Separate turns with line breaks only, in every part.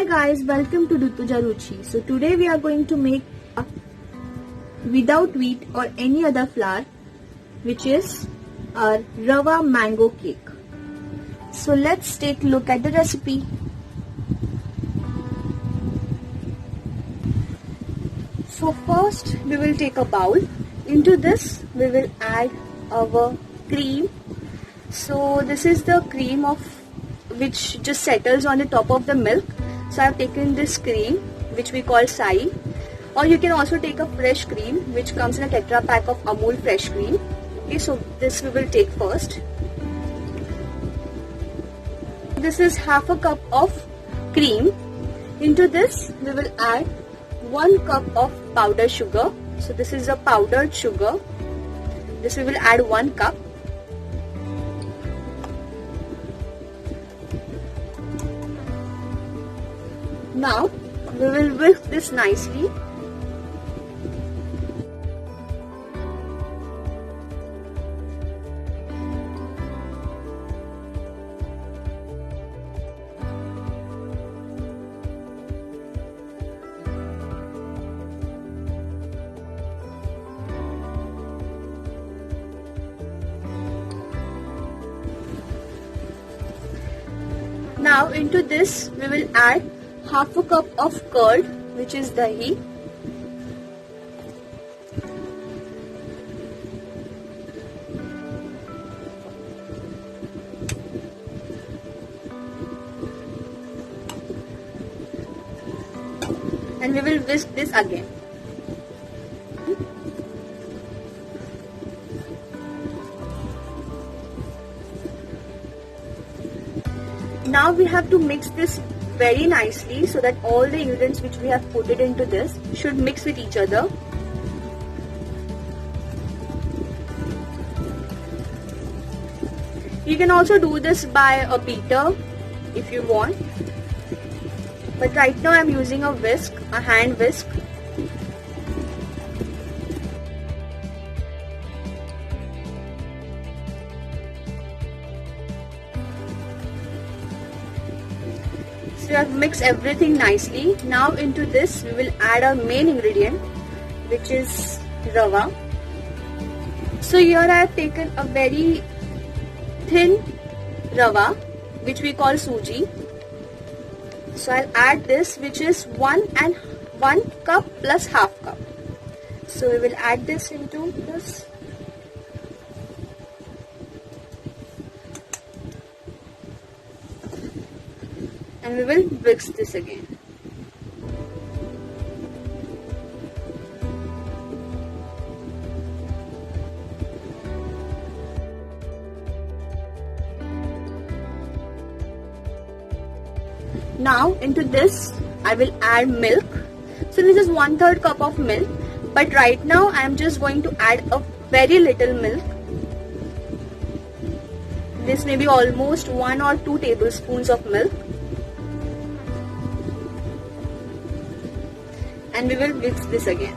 Hi guys, welcome to Rutuja Ruchi. So today we are going to make a without wheat or any other flour, which is our rava mango cake. So let's take a look at the recipe. So first we will take a bowl. Into this we will add our cream. So this is the cream of which just settles on the top of the milk. So I have taken this cream which we call sai, or you can also take a fresh cream which comes in a tetra pack of Amul fresh cream. Okay, so this we will take first. This is half a cup of cream. Into this we will add 1 cup of powdered sugar. So this is a powdered sugar. This we will add 1 cup. Now we will whisk this nicely. Now into this we will add half a cup of curd, which is dahi. And we will whisk this again. Now we have to mix this very nicely so that all the ingredients which we have put it into this should mix with each other. You can also do this by a beater if you want, but right now I am using a whisk, a hand whisk. So we have mixed everything nicely. Now into this we will add our main ingredient, which is rava. So here I have taken a very thin rava, which we call suji. So I'll add this, which is 1 cup plus half cup. So we will add this into this. And we will whisk this again. Now into this I will add milk. So this is 1/3 cup of milk, but right now I am just going to add a very little milk. This may be almost 1 or 2 tablespoons of milk. And we will whisk this again.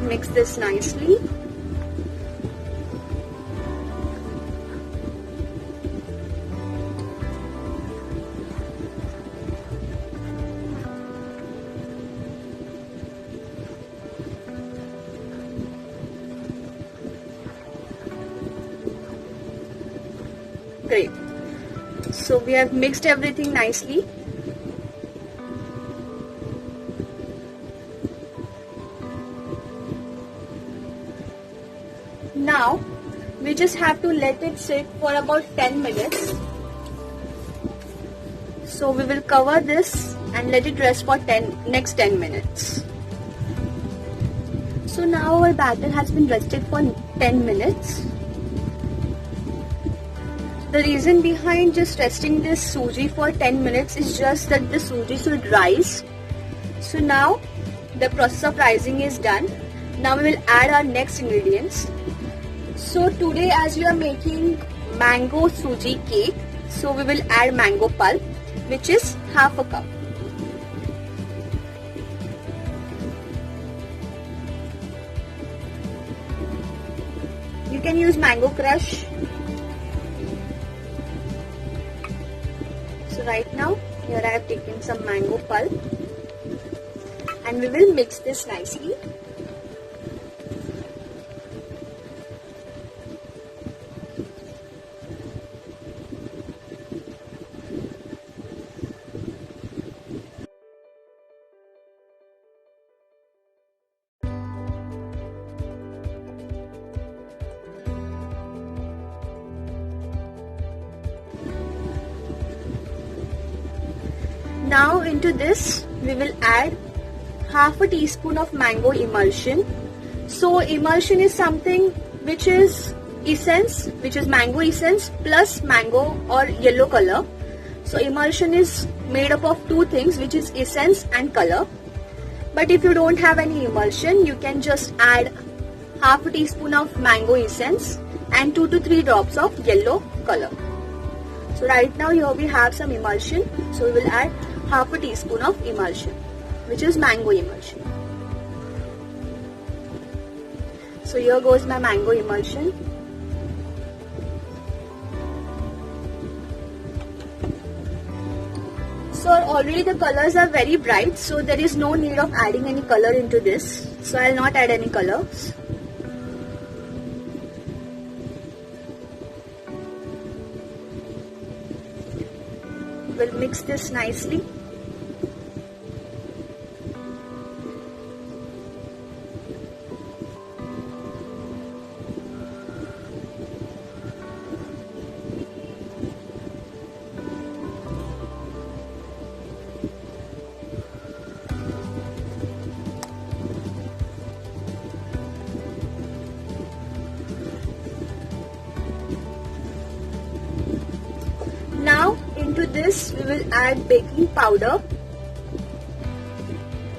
Mix this nicely. Great. So we have mixed everything nicely. Now we just have to let it sit for about 10 minutes. So we will cover this and let it rest for next 10 minutes. So now our batter has been rested for 10 minutes. The reason behind just resting this suji for 10 minutes is just that the suji should rise. So now the process of rising is done. Now we will add our next ingredients. So today, as we are making mango suji cake, so we will add mango pulp, which is half a cup. can use mango crush. So right now here I have taken some mango pulp and we will mix this nicely. Now into this we will add half a teaspoon of mango emulsion. So emulsion is something which is essence, which is mango essence plus mango or yellow color. So emulsion is made up of two things, which is essence and color. But if you don't have any emulsion, you can just add half a teaspoon of mango essence and 2 to 3 drops of yellow color. So right now here we have some emulsion. So we will add half a teaspoon of emulsion, which is mango emulsion. So here goes my mango emulsion. So already the colors are very bright, so there is no need of adding any color into this. So I will not add any colors. We'll mix this nicely. Now into this we will add baking powder.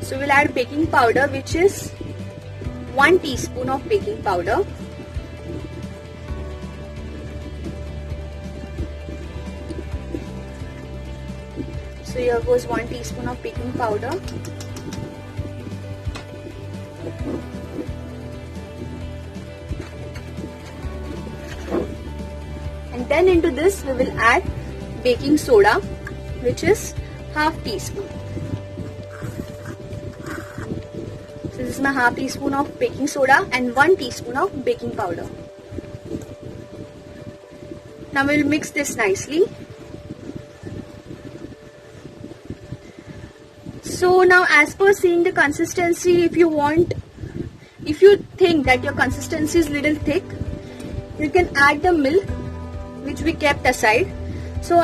So we will add baking powder, which is 1 teaspoon of baking powder. So here goes 1 teaspoon of baking powder. And then into this we will add baking soda, which is half teaspoon. So this is my half teaspoon of baking soda and 1 teaspoon of baking powder. Now we will mix this nicely. So now as per seeing the consistency, if you think that your consistency is little thick, you can add the milk which we kept aside. So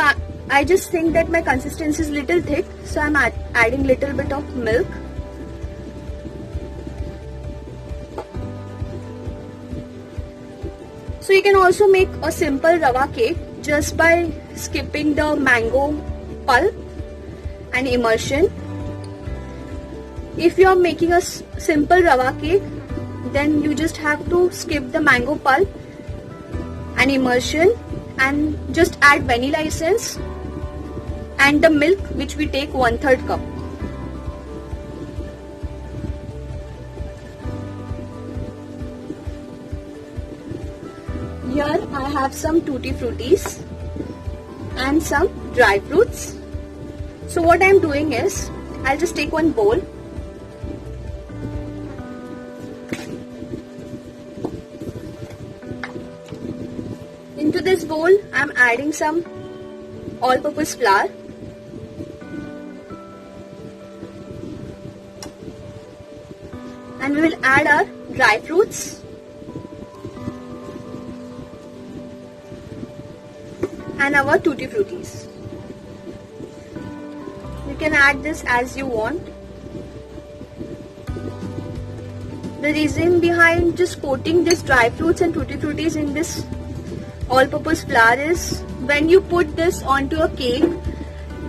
I just think that my consistency is little thick, so I'm adding little bit of milk. So you can also make a simple rava cake just by skipping the mango pulp and emulsion. If you are making a simple rava cake, then you just have to skip the mango pulp and emulsion and just add vanilla essence and the milk, which we take 1/3 cup. Here I have some tutti fruities and some dry fruits. So what I am doing is, I'll just take one bowl. Into this bowl, I am adding some all-purpose flour. And we will add our dry fruits. And our tutti fruities. You can add this as you want. The reason behind just coating this dry fruits and tutti fruitis in this all-purpose flour is, when you put this onto a cake,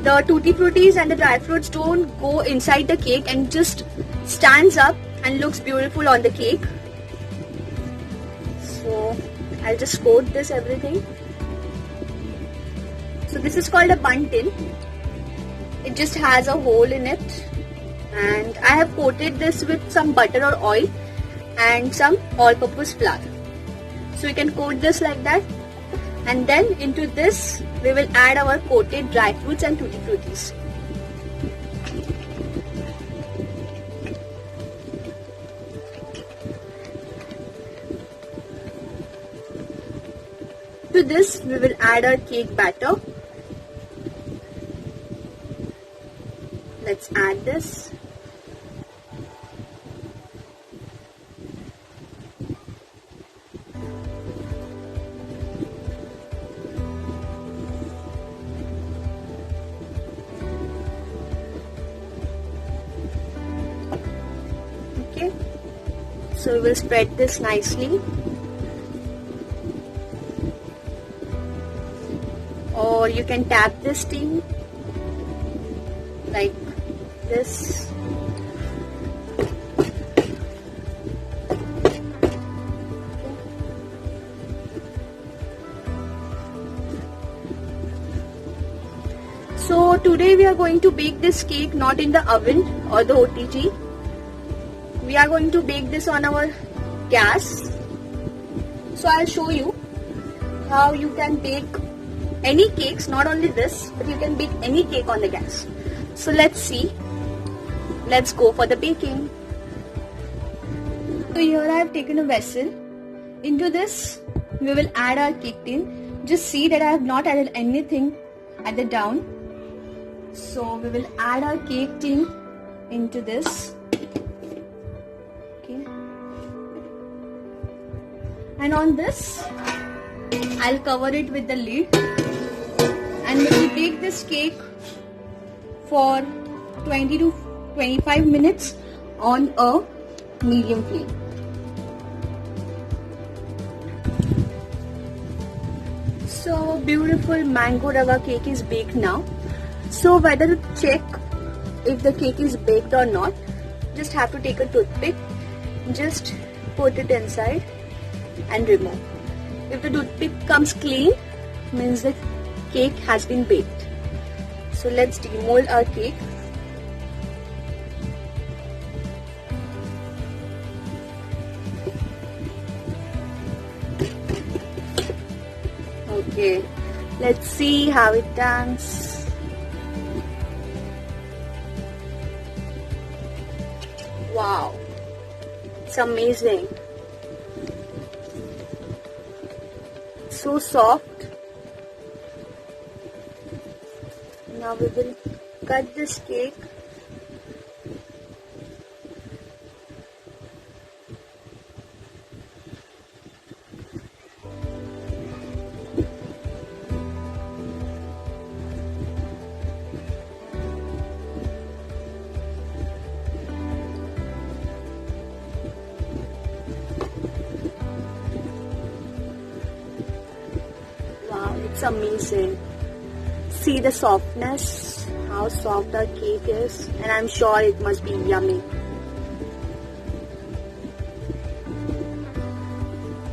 the tutti fruitis and the dry fruits don't go inside the cake and just stands up and looks beautiful on the cake. So I'll just coat this everything. So this is called a bun tin. It just has a hole in it, and I have coated this with some butter or oil and some all-purpose flour. So we can coat this like that, and then into this we will add our coated dry fruits and tutti fruities. To this we will add our cake batter. Let's add this. Okay, so we will spread this nicely, or you can tap this thing like this. So today we are going to bake this cake not in the oven or the OTG. We are going to bake this on our gas. So I'll show you how you can bake any cakes, not only this, but you can bake any cake on the gas. So let's see. Let's go for the baking. So here I have taken a vessel. Into this we will add our cake tin. Just see that I have not added anything at the down. So we will add our cake tin into this. Okay. And on this I'll cover it with the lid, and we will bake this cake for 20 to 25 minutes on a medium flame. So beautiful mango rava cake is baked now. So whether to check if the cake is baked or not, just have to take a toothpick, just put it inside and remove. If the toothpick comes clean, means the cake has been baked. So let's demold our cake. Okay, let's see how it turns. Wow, it's amazing. So soft. Now we will cut this cake. It's amazing. See the softness, how soft our cake is, and I'm sure it must be yummy.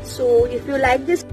So if you like this,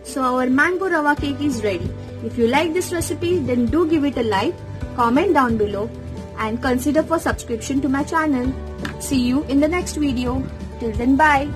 so our mango rava cake is ready. If you like this recipe, then do give it a like, comment down below, and consider for subscription to my channel. See you in the next video. Till then, bye.